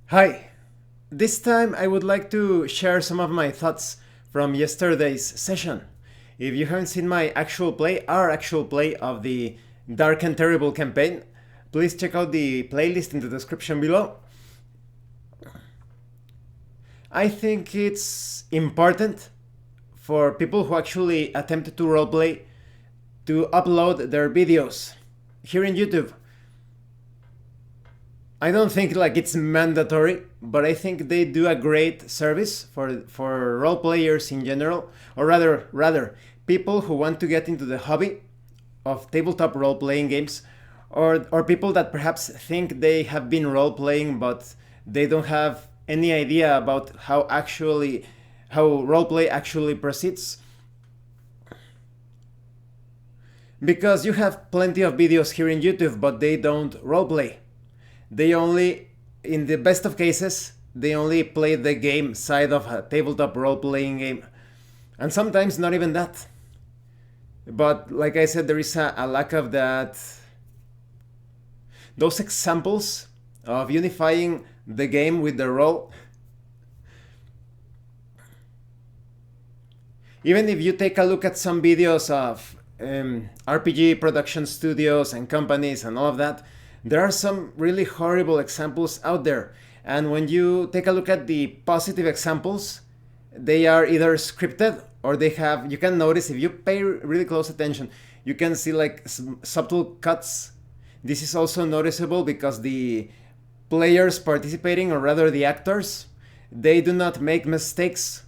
Hi, this time I would like to share some of my thoughts from yesterday's session. If you haven't seen my actual play, our actual play of the Dark and Terrible campaign, please check out the playlist in the description below. I think it's important for people who actually attempt to roleplay to upload their videos here in YouTube. I don't think like it's mandatory, but I think they do a great service for role players in general, or rather people who want to get into the hobby of tabletop role playing games, or people that perhaps think they have been role playing but they don't have any idea about how roleplay actually proceeds. Because you have plenty of videos here in YouTube, but they don't roleplay. They only, in the best of cases, they only play the game side of a tabletop role playing game. And sometimes not even that. But like I said, there is a lack of that. Those examples of unifying the game with the role. Even if you take a look at some videos of RPG production studios and companies and all of that, there are some really horrible examples out there. And when you take a look at the positive examples, they are either scripted or they have, you can notice if you pay really close attention, you can see like subtle cuts. This is also noticeable because the players participating, or rather the actors, they do not make mistakes.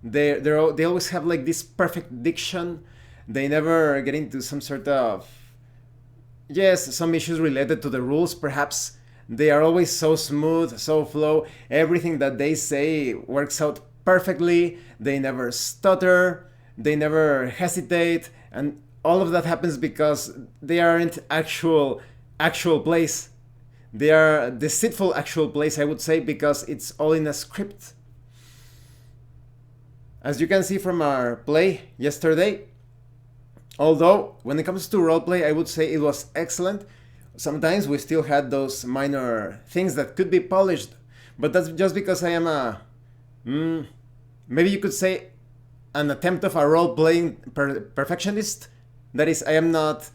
They always have like this perfect diction. They never get into some sort of, yes, some issues related to the rules perhaps. They are always so smooth, so flow. Everything that they say works out perfectly. They never stutter, they never hesitate, and all of that happens because they aren't actual plays. They are deceitful actual plays, I would say, because it's all in a script. As you can see from our play yesterday, although when it comes to roleplay, I would say it was excellent. Sometimes we still had those minor things that could be polished, but that's just because I am a, maybe you could say, an attempt of a role-playing perfectionist. That is, I am not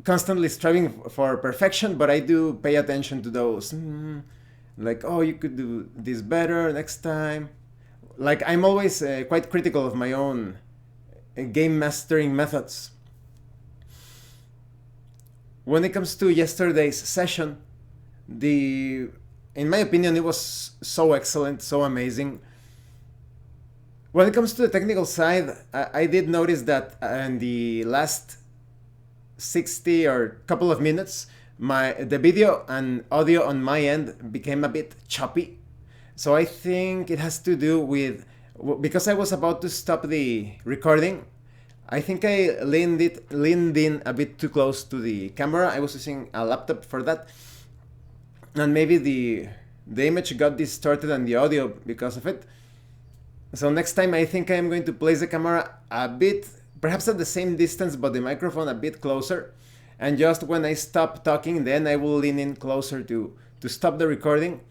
constantly striving for perfection, but I do pay attention to those. Like, oh, you could do this better next time. Like, I'm always quite critical of my own game mastering methods. When it comes to yesterday's session, the in my opinion it was so excellent, so amazing. When it comes to the technical side, I did notice that in the last 60 or couple of minutes, the video and audio on my end became a bit choppy. So I think it has to do with, because I was about to stop the recording, I think I leaned in a bit too close to the camera. I was using a laptop for that, and maybe the image got distorted and the audio because of it. So next time I think I'm going to place the camera a bit, perhaps at the same distance, but the microphone a bit closer. And just when I stop talking, then I will lean in closer to stop the recording.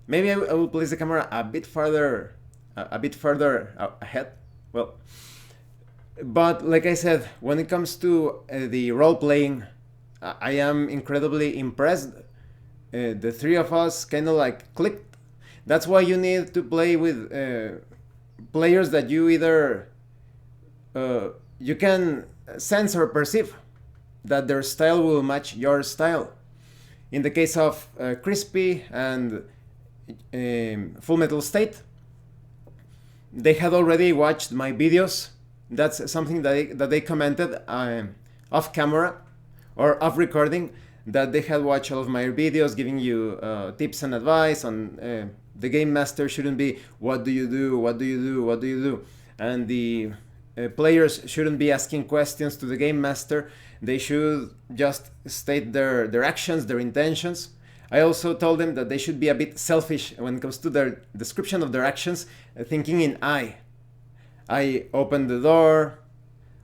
Maybe I will place the camera a bit further ahead. Well, but like I said, when it comes to the role playing, I am incredibly impressed. The three of us kind of like clicked. That's why you need to play with players that you either you can sense or perceive that their style will match your style. In the case of Crispy and Full Metal State, they had already watched my videos. That's something that they commented off camera or off recording, that they had watched all of my videos giving you tips and advice on the game master shouldn't be what do you do, what do you do, what do you do, and the players shouldn't be asking questions to the game master. They should just state their actions, their intentions. I also told them that they should be a bit selfish when it comes to their description of their actions, thinking in I. I open the door,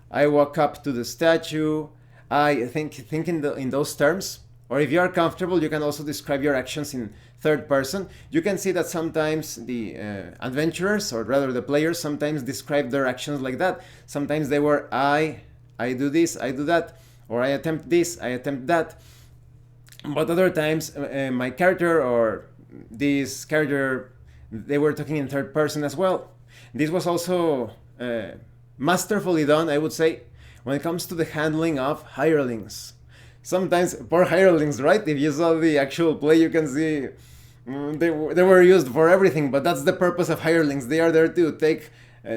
I walk up to the statue, I think in those terms. or if you are comfortable, you can also describe your actions in third person. You can see that sometimes the adventurers, or rather the players, sometimes describe their actions like that. Sometimes they were I do this, I do that, or I attempt this, I attempt that. But other times, my character or this character, they were talking in third person as well. This was also masterfully done, I would say, when it comes to the handling of hirelings. Sometimes, poor hirelings, right? If you saw the actual play, you can see they were used for everything, but that's the purpose of hirelings. They are there to take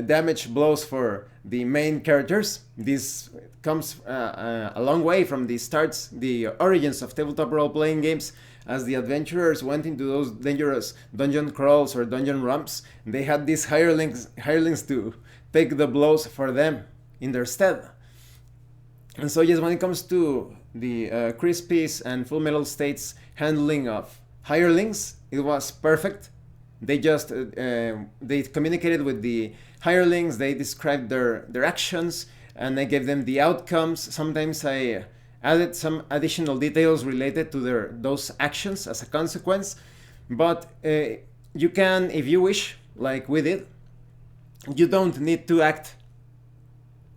damage blows for the main characters. This comes a long way from the origins of tabletop role-playing games. As the adventurers went into those dangerous dungeon crawls or dungeon romps, they had these hirelings to take the blows for them in their stead. And so yes, when it comes to the Crispy's and Full Metal State's handling of hirelings, it was perfect. They just they communicated with the hirelings, they described their actions, and I gave them the outcomes. Sometimes I added some additional details related to those actions as a consequence. But you can, if you wish, like we did, you don't need to act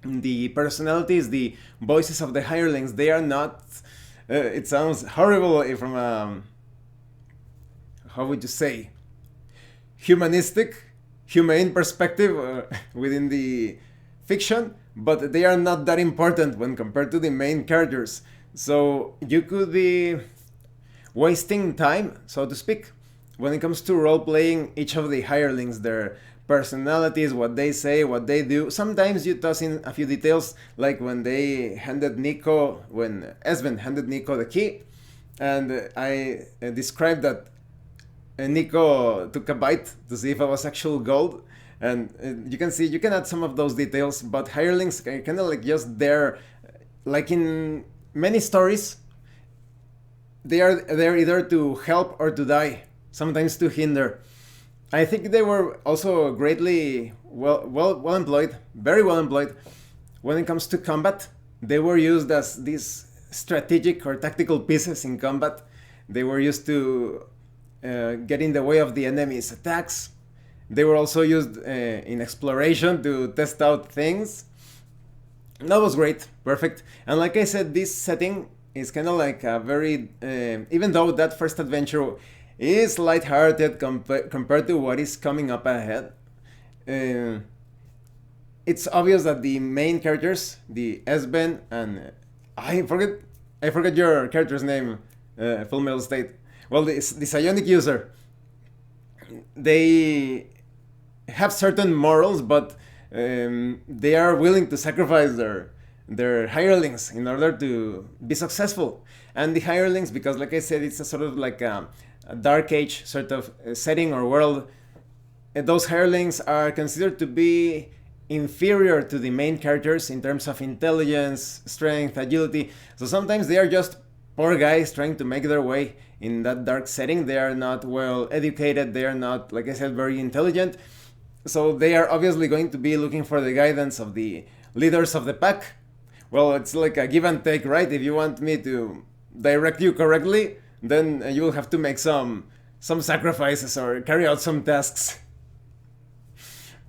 the personalities, the voices of the hirelings. They are not, it sounds horrible from a, how would you say, humane perspective within the fiction, but they are not that important when compared to the main characters. So you could be wasting time, so to speak, when it comes to role-playing each of the hirelings, their personalities, what they say, what they do. Sometimes you toss in a few details, like when Esben handed Nico the key, and I described that Nico took a bite to see if it was actual gold. And you can see, you can add some of those details, but hirelings are kind of like just there, like in many stories, they are there either to help or to die, sometimes to hinder. I think they were also greatly well employed, very well employed. When it comes to combat, they were used as these strategic or tactical pieces in combat. They were used to get in the way of the enemy's attacks. They were also used in exploration to test out things. That was great, perfect. And like I said, this setting is kind of like a very, even though that first adventure is lighthearted compared to what is coming up ahead, it's obvious that the main characters, the Esben and I forget your character's name, Full Metal State. Well, the psionic user, they have certain morals, but they are willing to sacrifice their hirelings in order to be successful. And the hirelings, because like I said, it's a sort of like a dark age sort of setting or world, those hirelings are considered to be inferior to the main characters in terms of intelligence, strength, agility. So sometimes they are just poor guys trying to make their way in that dark setting. They are not well educated, they are not, like I said, very intelligent. So they are obviously going to be looking for the guidance of the leaders of the pack. Well, it's like a give and take, right? If you want me to direct you correctly, then you will have to make some sacrifices or carry out some tasks.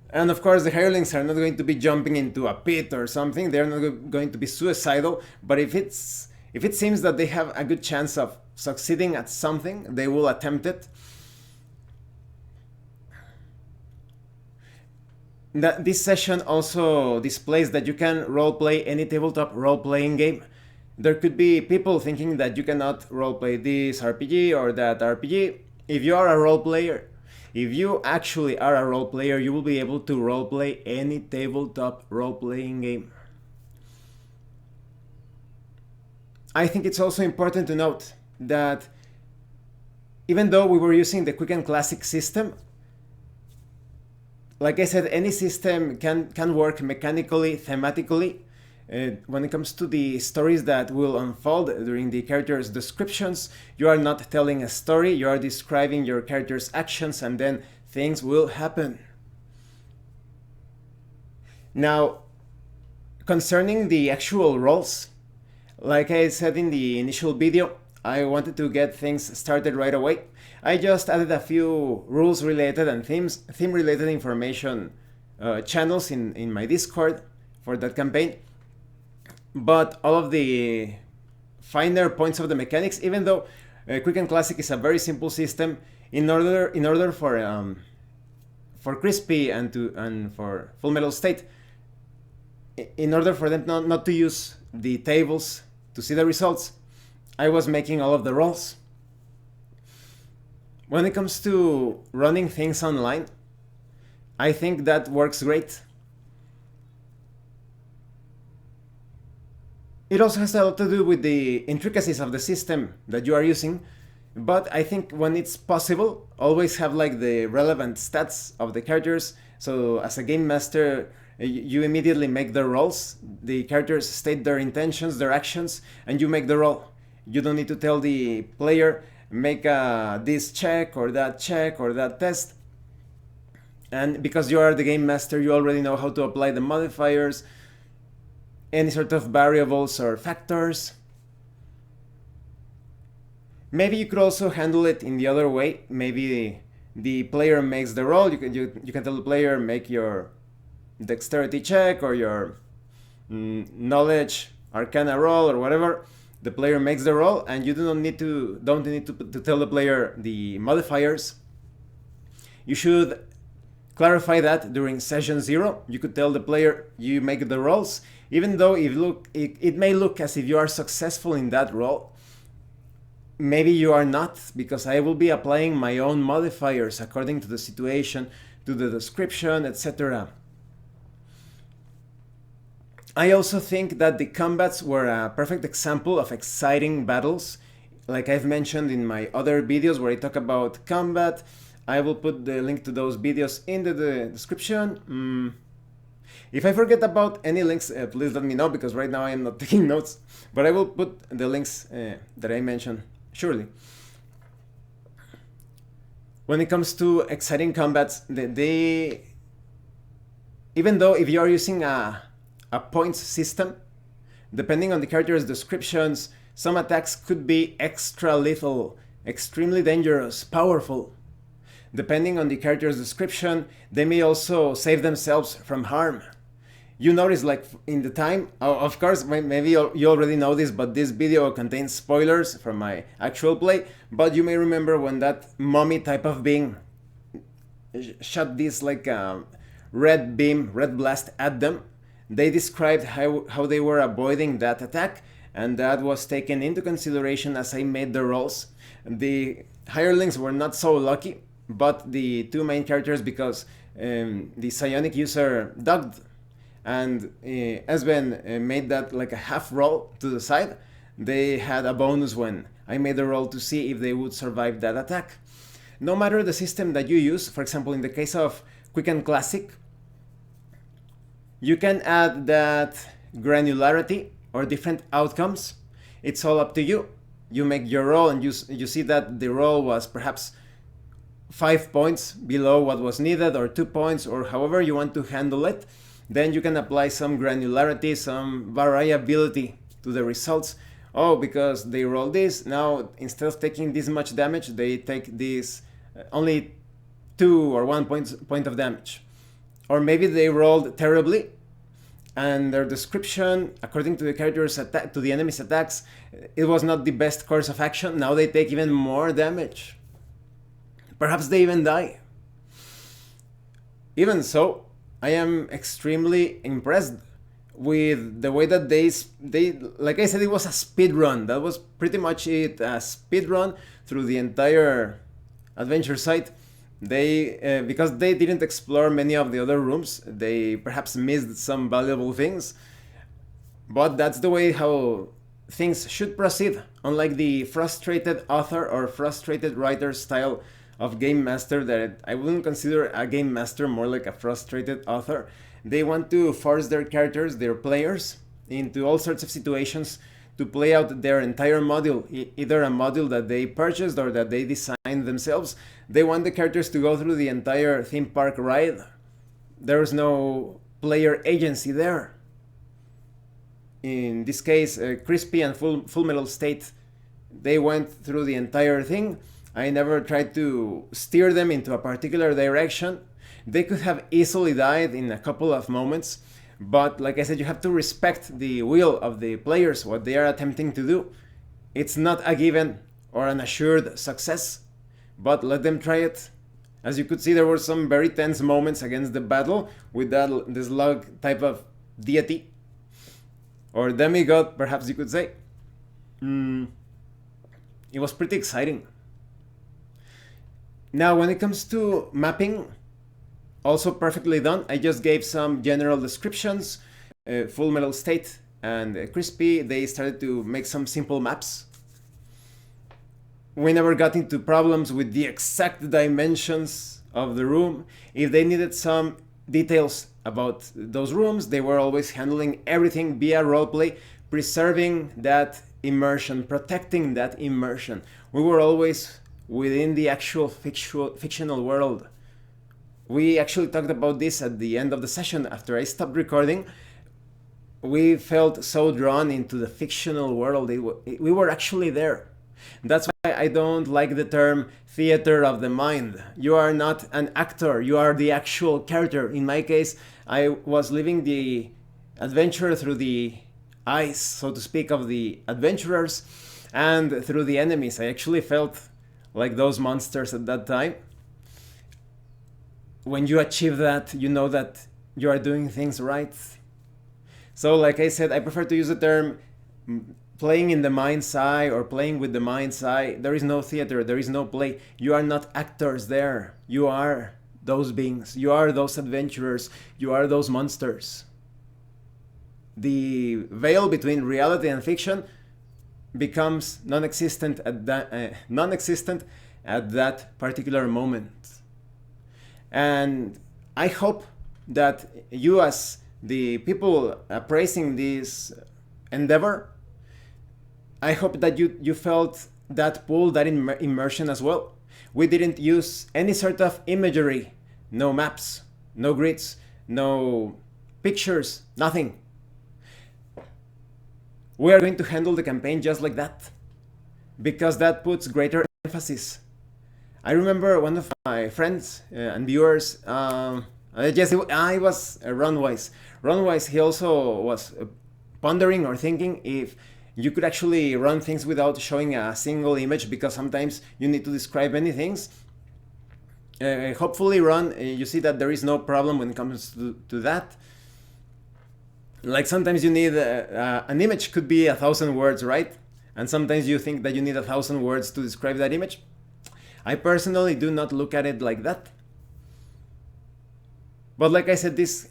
And of course, the hirelings are not going to be jumping into a pit or something. They're not going to be suicidal. But if it seems that they have a good chance of succeeding at something, they will attempt it. This session also displays that you can roleplay any tabletop role-playing game. There could be people thinking that you cannot roleplay this RPG or that RPG. If you are a role player, if you actually are a role player, you will be able to roleplay any tabletop role-playing game. I think it's also important to note that even though we were using the Quick and Classic system, like I said, any system can work mechanically, thematically. When it comes to the stories that will unfold during the characters' descriptions, you are not telling a story, you are describing your character's actions, and then things will happen. Now, concerning the actual roles, like I said in the initial video, I wanted to get things started right away. I just added a few rules related and theme related information channels in my Discord for that campaign. But all of the finer points of the mechanics, even though Quick and Classic is a very simple system, in order for Crispy and for Full Metal State, in order for them not to use the tables to see the results, I was making all of the rolls. When it comes to running things online, I think that works great. It also has a lot to do with the intricacies of the system that you are using, but I think when it's possible, always have like the relevant stats of the characters. So as a game master, you immediately make the rolls. The characters state their intentions, their actions, and you make the roll. You don't need to tell the player, make this check or that test. And because you are the game master, you already know how to apply the modifiers, any sort of variables or factors. Maybe you could also handle it in the other way. Maybe the player makes the roll. You can tell the player, make your dexterity check or your knowledge arcana roll or whatever. The player makes the roll, and you don't need to tell the player the modifiers. You should clarify that during session 0. You could tell the player you make the rolls, even though it may look as if you are successful in that roll. Maybe you are not, because I will be applying my own modifiers according to the situation, to the description, etc. I also think that the combats were a perfect example of exciting battles. Like I've mentioned in my other videos where I talk about combat, I will put the link to those videos in the description. If I forget about any links, please let me know, because right now I am not taking notes. But I will put the links that I mentioned, surely. When it comes to exciting combats, even though if you are using a points system, depending on the character's descriptions, some attacks could be extra lethal, extremely dangerous, powerful. Depending on the character's description, they may also save themselves from harm. You notice, like in the time, of course, maybe you already know this, but this video contains spoilers from my actual play, but you may remember when that mummy type of being shot this like red beam, red blast at them. They described how they were avoiding that attack, and that was taken into consideration as I made the rolls. The hirelings were not so lucky, but the two main characters, because the psionic user ducked and Esben made that like a half roll to the side, they had a bonus when I made the roll to see if they would survive that attack. No matter the system that you use, for example, in the case of Quick and Classic, you can add that granularity or different outcomes. It's all up to you. You make your roll and you see that the roll was perhaps 5 points below what was needed, or 2 points, or however you want to handle it. Then you can apply some granularity, some variability to the results. Oh, because they roll this, now instead of taking this much damage, they take this only 2 or 1 point of damage. Or maybe they rolled terribly, and their description, according to the character's attack, to the enemy's attacks, it was not the best course of action. Now they take even more damage. Perhaps they even die. Even so, I am extremely impressed with the way that they like I said, it was a speed run. That was pretty much it, a speed run through the entire adventure site. They because they didn't explore many of the other rooms, they perhaps missed some valuable things, but that's the way how things should proceed. Unlike the frustrated author or frustrated writer style of game master, that I wouldn't consider a game master, more like a frustrated author. They want to force their characters, their players, into all sorts of situations to play out their entire module, either a module that they purchased or that they designed themselves. They want the characters to go through the entire theme park ride. There's no player agency there. In this case, Crispy and Full Metal State They went through the entire thing. I never tried to steer them into a particular direction. They could have easily died in a couple of moments, but like I said, you have to respect the will of the players, what they are attempting to do. It's not a given or an assured success, but let them try it. As you could see, there were some very tense moments against the battle with this log type of deity, or demigod, perhaps you could say. It was pretty exciting. Now, when it comes to mapping, also perfectly done. I just gave some general descriptions. Full Metal State and Crispy, they started to make some simple maps. We never got into problems with the exact dimensions of the room. If they needed some details about those rooms, they were always handling everything via roleplay, preserving that immersion, protecting that immersion. We were always within the actual fictional world. We actually talked about this at the end of the session. After I stopped recording, we felt so drawn into the fictional world. We were actually there. That's why I don't like the term theater of the mind. You are not an actor, you are the actual character. In my case, I was living the adventure through the eyes, so to speak, of the adventurers and through the enemies. I actually felt like those monsters at that time. When you achieve that, you know that you are doing things right. So like I said, I prefer to use the term playing in the mind's eye or playing with the mind's eye. There is no theater, there is no play. You are not actors there. You are those beings. You are those adventurers. You are those monsters. The veil between reality and fiction becomes non-existent at that particular moment. And I hope that you, as the people appraising this endeavor, I hope that you felt that pull, that immersion as well. We didn't use any sort of imagery, no maps, no grids, no pictures, nothing. We are going to handle the campaign just like that, because that puts greater emphasis. I remember one of my friends and viewers, yes, I was Runwise. Runwise, he also was pondering or thinking if you could actually run things without showing a single image, because sometimes you need to describe many things. Hopefully, Ron, you see that there is no problem when it comes to that. Like sometimes you need an image could be 1,000 words, right? And sometimes you think that you need 1,000 words to describe that image. I personally do not look at it like that. But like I said, this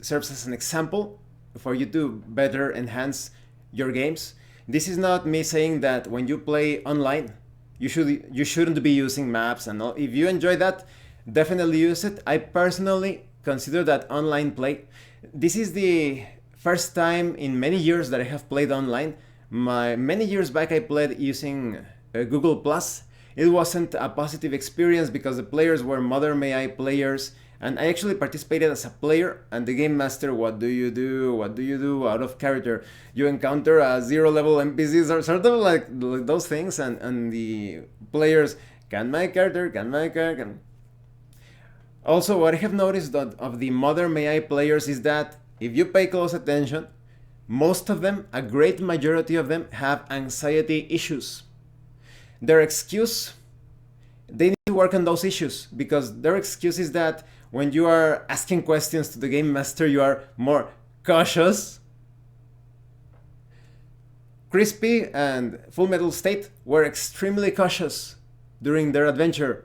serves as an example for you to better enhance your games. This is not me saying that when you play online, you shouldn't be using maps and all. If you enjoy that, definitely use it. I personally consider that online play. This is the first time in many years that I have played online. Many years back I played using Google Plus. It wasn't a positive experience because the players were Mother May I players, and I actually participated as a player, and the game master, what do you do? What do you do out of character? You encounter a 0 level NPCs or sort of like those things, and the players, can my character? Also, what I have noticed of the Mother May I players is that if you pay close attention, most of them, a great majority of them, have anxiety issues. Their excuse, they need to work on those issues, because their excuse is that when you are asking questions to the game master, you are more cautious. Crispy and Full Metal State were extremely cautious during their adventure.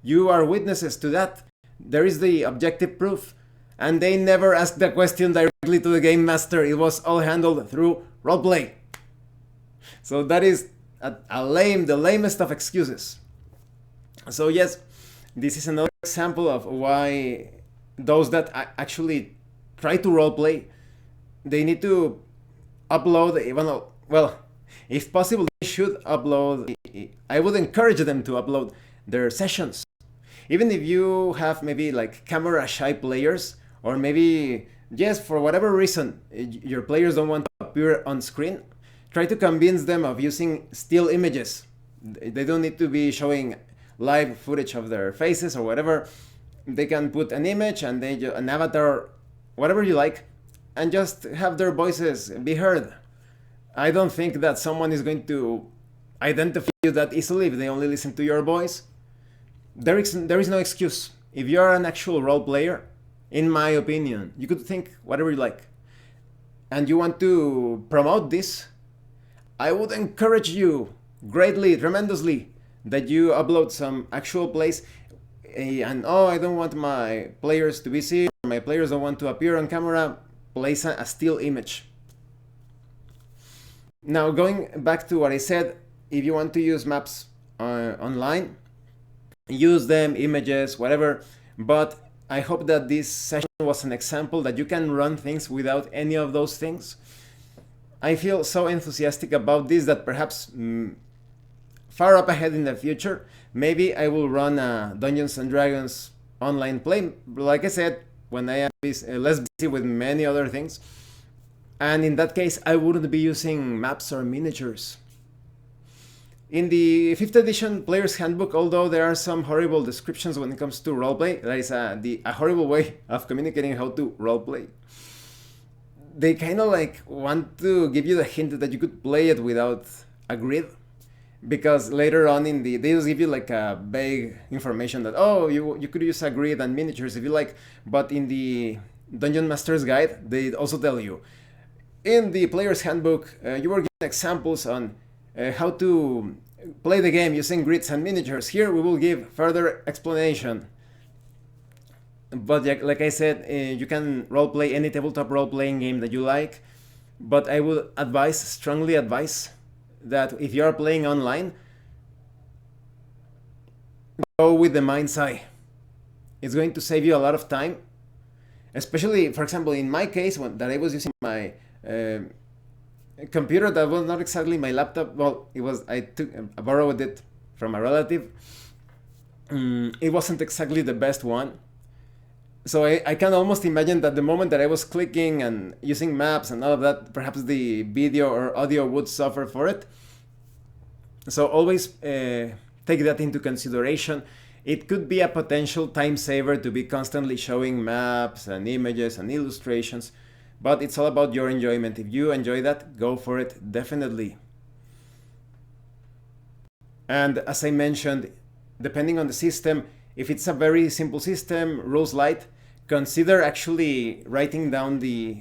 You are witnesses to that. There is the objective proof. And they never asked the question directly to the game master. It was all handled through roleplay. So that is the lamest of excuses. So yes, this is another example of why those that actually try to roleplay, they need to upload, well, if possible, they should upload. I would encourage them to upload their sessions. Even if you have maybe like camera shy players, or maybe, yes, for whatever reason, your players don't want to appear on screen, try to convince them of using still images. They don't need to be showing live footage of their faces or whatever. They can put an image and an avatar, whatever you like, and just have their voices be heard. I don't think that someone is going to identify you that easily if they only listen to your voice. There is no excuse. If you are an actual role player, in my opinion, you could think whatever you like, and you want to promote this, I would encourage you greatly, tremendously, that you upload some actual plays. And I don't want my players to be seen, my players don't want to appear on camera, place a still image. Now, going back to what I said, if you want to use maps online, use them, images, whatever, but I hope that this session was an example that you can run things without any of those things. I feel so enthusiastic about this that perhaps far up ahead in the future, maybe I will run a Dungeons and Dragons online play, like I said, when I am less busy with many other things. And in that case, I wouldn't be using maps or miniatures. In the 5th edition Player's Handbook, although there are some horrible descriptions when it comes to roleplay, that is a horrible way of communicating how to roleplay. They kind of like want to give you the hint that you could play it without a grid, because later on they just give you like a vague information that, oh, you could use a grid and miniatures if you like, but in the Dungeon Master's Guide, they also tell you, in the Player's Handbook, you were given examples on how to play the game using grids and miniatures. Here we will give further explanation. But like I said, you can roleplay any tabletop role-playing game that you like, but I would strongly advise, that if you are playing online, go with the mind's eye. It's going to save you a lot of time, especially, for example, in my case, that I was using my computer that was not exactly my laptop. Well, I borrowed it from a relative. It wasn't exactly the best one. So I can almost imagine that the moment that I was clicking and using maps and all of that, perhaps the video or audio would suffer for it. So always take that into consideration. It could be a potential time saver to be constantly showing maps and images and illustrations, but it's all about your enjoyment. If you enjoy that, go for it, definitely. And as I mentioned, depending on the system, if it's a very simple system, rules light, consider actually writing down the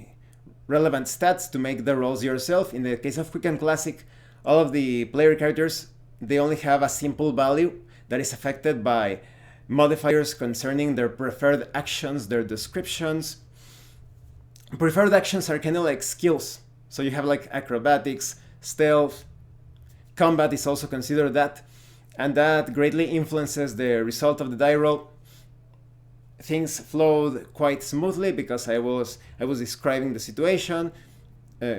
relevant stats to make the rolls yourself. In the case of Quick and Classic, all of the player characters, they only have a simple value that is affected by modifiers concerning their preferred actions, their descriptions. Preferred actions are kind of like skills. So you have like acrobatics, stealth, combat is also considered that, and that greatly influences the result of the die roll. Things flowed quite smoothly because I was describing the situation.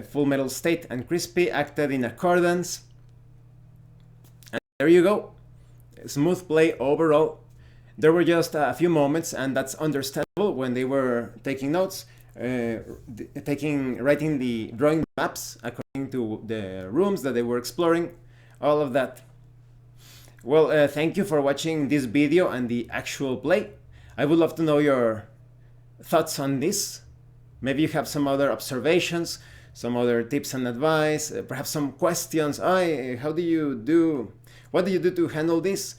Full Metal State and Crispy acted in accordance. And there you go. Smooth play overall. There were just a few moments, and that's understandable, when they were taking notes, drawing maps according to the rooms that they were exploring, all of that. Well, thank you for watching this video and the actual play. I would love to know your thoughts on this. Maybe you have some other observations, some other tips and advice, perhaps some questions. What do you do to handle this?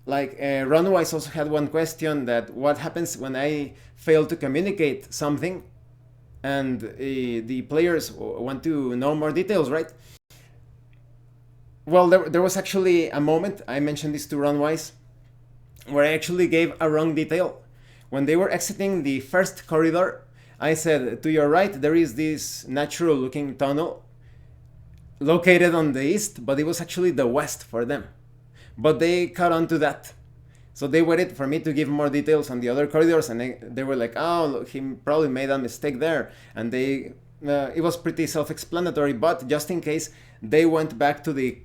Like Runwise also had one question, that what happens when I fail to communicate something and the players want to know more details, right? Well, there was actually a moment, I mentioned this to Runwise, where I actually gave a wrong detail. When they were exiting the first corridor, I said, to your right there is this natural looking tunnel located on the east, but it was actually the west for them. But they caught on to that. So they waited for me to give more details on the other corridors, and they were like, oh, look, he probably made a mistake there. And it was pretty self-explanatory, but just in case, they went back to the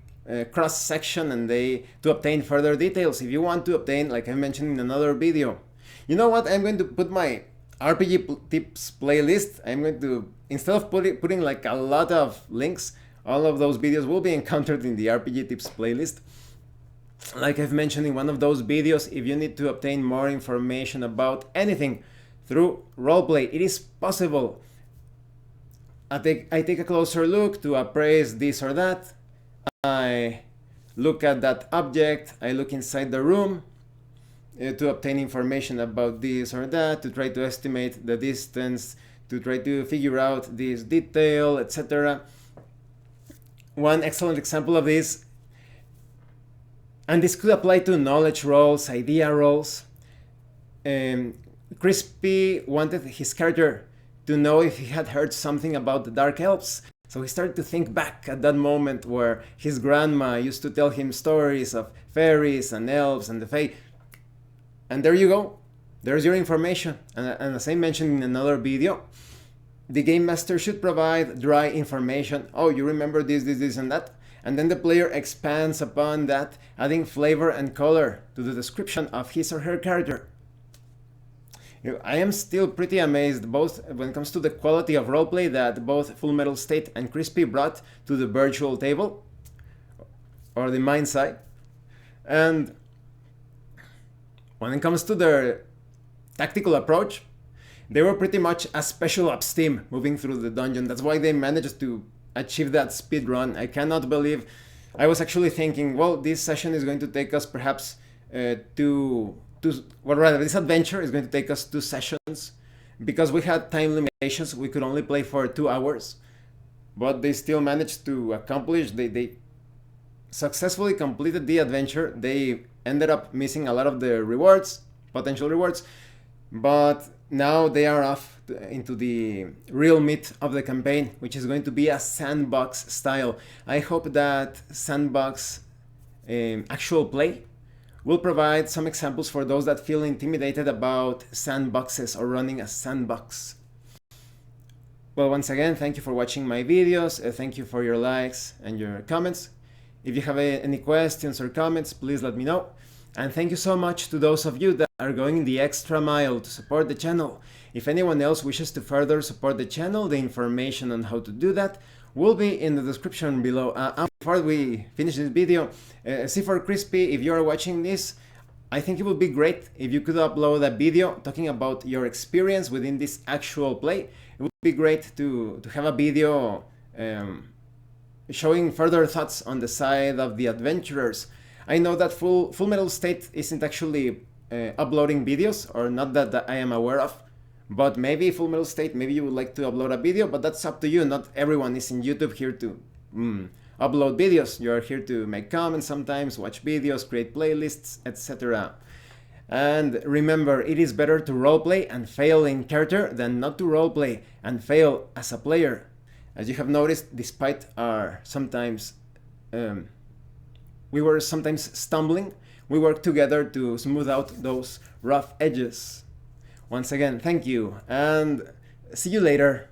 cross section and to obtain further details. If you want to obtain, like I mentioned in another video, you know what, I'm going to put my RPG tips playlist. I'm going to, instead of putting like a lot of links, All of those videos will be encountered in the RPG Tips playlist. Like I've mentioned in one of those videos, if you need to obtain more information about anything through roleplay, it is possible. I take a closer look to appraise this or that. I look at that object, I look inside the room to obtain information about this or that, to try to estimate the distance, to try to figure out this detail, etc. One excellent example of this, and this could apply to knowledge rolls, idea rolls. Crispy wanted his character to know if he had heard something about the Dark Elves. So he started to think back at that moment where his grandma used to tell him stories of fairies and elves and the fae. And there you go. There's your information. And as I mentioned in another video, the game master should provide dry information. Oh, you remember this, and that? And then the player expands upon that, adding flavor and color to the description of his or her character. I am still pretty amazed both when it comes to the quality of roleplay that both Full Metal State and Crispy brought to the virtual table, or the mind side. And when it comes to their tactical approach, they were pretty much a special ops team moving through the dungeon. That's why they managed to achieve that speed run. I cannot believe. I was actually thinking, well, this session is going to take us perhaps this adventure is going to take us 2 sessions, because we had time limitations. We could only play for 2 hours, but they still managed to accomplish. They successfully completed the adventure. They ended up missing a lot of the rewards, potential rewards, but now they are off into the real meat of the campaign, which is going to be a sandbox style. I hope that sandbox actual play will provide some examples for those that feel intimidated about sandboxes or running a sandbox. Well, once again, thank you for watching my videos. Thank you for your likes and your comments. If you have any questions or comments, please let me know. And thank you so much to those of you that are going the extra mile to support the channel. If anyone else wishes to further support the channel, the information on how to do that will be in the description below. Before we finish this video, cfourcrispy, if you are watching this, I think it would be great if you could upload a video talking about your experience within this actual play. It would be great to have a video showing further thoughts on the side of the adventurers. I know that Full Metal State isn't actually uploading videos, or not that I am aware of, but maybe Full Metal State, maybe you would like to upload a video, but that's up to you. Not everyone is in YouTube here to upload videos. You are here to make comments sometimes, watch videos, create playlists, etc. And remember, it is better to roleplay and fail in character than not to roleplay and fail as a player. As you have noticed, despite our sometimes we were sometimes stumbling, we worked together to smooth out those rough edges. Once again, thank you, and see you later.